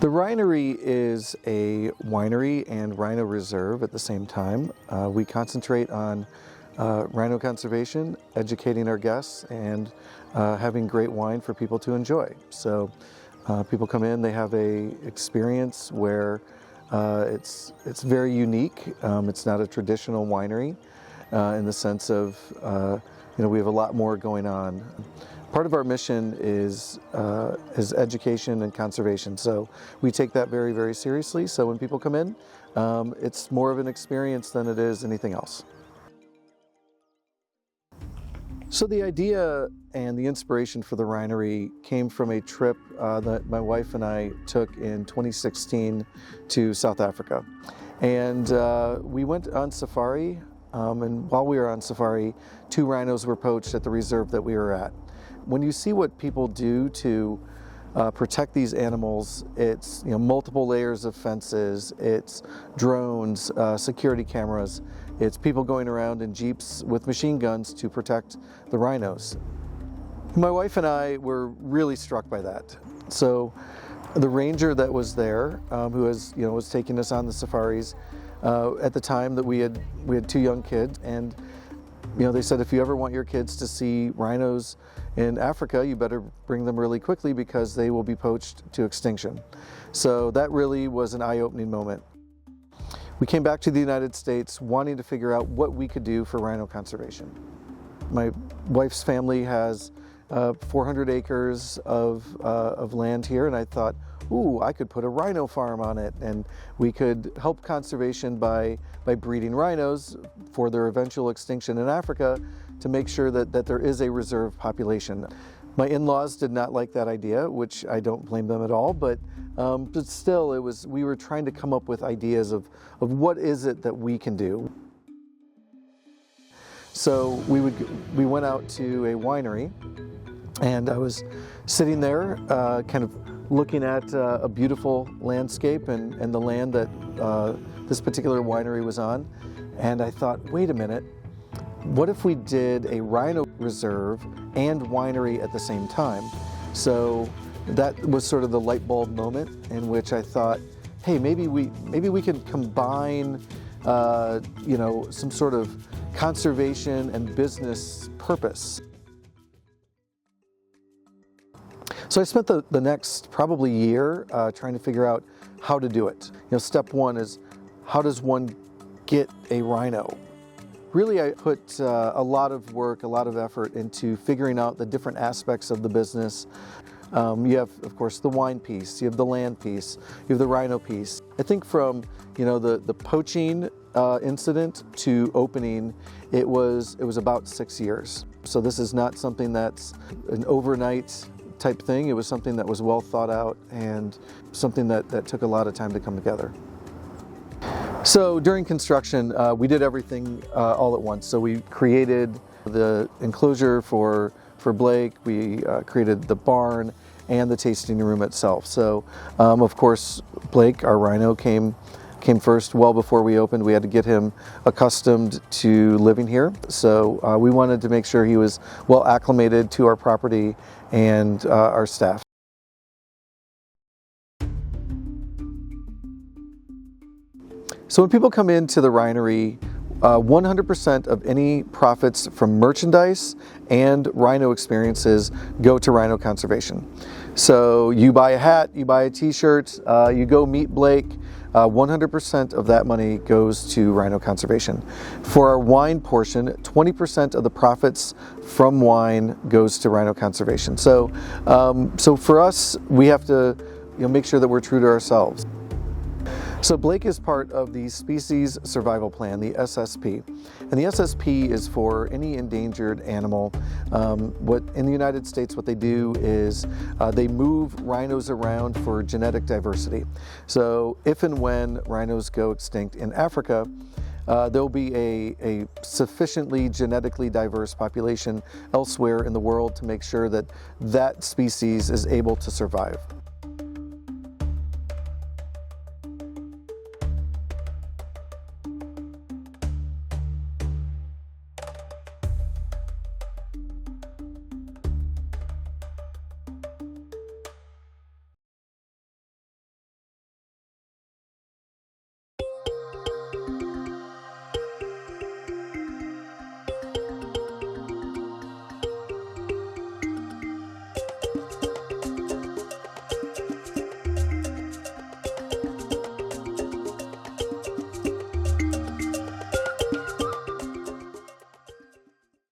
The Rhinory is a winery and rhino reserve at the same time. We concentrate on rhino conservation, educating our guests, and having great wine for people to enjoy. So people come in, they have a experience where it's very unique. It's not a traditional winery in the sense of we have a lot more going on. Part of our mission is education and conservation, so we take that very, very seriously. So when people come in, it's more of an experience than it is anything else. So the idea and the inspiration for the Rhinory came from a trip that my wife and I took in 2016 to South Africa. And we went on safari, and while we were on safari, 2 rhinos were poached at the reserve that we were at. When you see what people do to protect these animals, it's multiple layers of fences, it's drones, security cameras, it's people going around in jeeps with machine guns to protect the rhinos. My wife and I were really struck by that. So the ranger that was there, who was taking us on the safaris, at the time that we had 2 young kids, and they said, if you ever want your kids to see rhinos in Africa, you better bring them really quickly because they will be poached to extinction. So that really was an eye-opening moment. We came back to the United States wanting to figure out what we could do for rhino conservation. My wife's family has 400 acres of land here, and I thought, ooh, I could put a rhino farm on it, and we could help conservation by breeding rhinos for their eventual extinction in Africa to make sure that there is a reserve population. My in-laws did not like that idea, which I don't blame them at all, but still we were trying to come up with ideas of what is it that we can do. So we went out to a winery, and I was sitting there kind of looking at a beautiful landscape and the land that this particular winery was on, and I thought, wait a minute, what if we did a rhino reserve and winery at the same time? So that was sort of the light bulb moment in which I thought, hey, maybe we can combine some sort of conservation and business purpose. So I spent the next probably year trying to figure out how to do it. Step one is, how does one get a rhino? Really, I put a lot of work, a lot of effort into figuring out the different aspects of the business. You have, of course, the wine piece, you have the land piece, you have the rhino piece. I think from the poaching incident to opening, it was about 6 years. So this is not something that's an overnight type thing. It was something that was well thought out and something that took a lot of time to come together. So during construction, we did everything all at once. So we created the enclosure for Blake, we created the barn and the tasting room itself. So of course, Blake, our rhino, came first. Well before we opened, we had to get him accustomed to living here. So we wanted to make sure he was well acclimated to our property and our staff. So when people come into the Rhinory, 100% of any profits from merchandise and rhino experiences go to rhino conservation. So you buy a hat, you buy a t-shirt, you go meet Blake, 100% of that money goes to rhino conservation. For our wine portion, 20% of the profits from wine goes to rhino conservation. So for us, we have to make sure that we're true to ourselves. So Blake is part of the Species Survival Plan, the SSP. And the SSP is for any endangered animal. In the United States, what they do is they move rhinos around for genetic diversity. So if and when rhinos go extinct in Africa, there'll be a sufficiently genetically diverse population elsewhere in the world to make sure that that species is able to survive.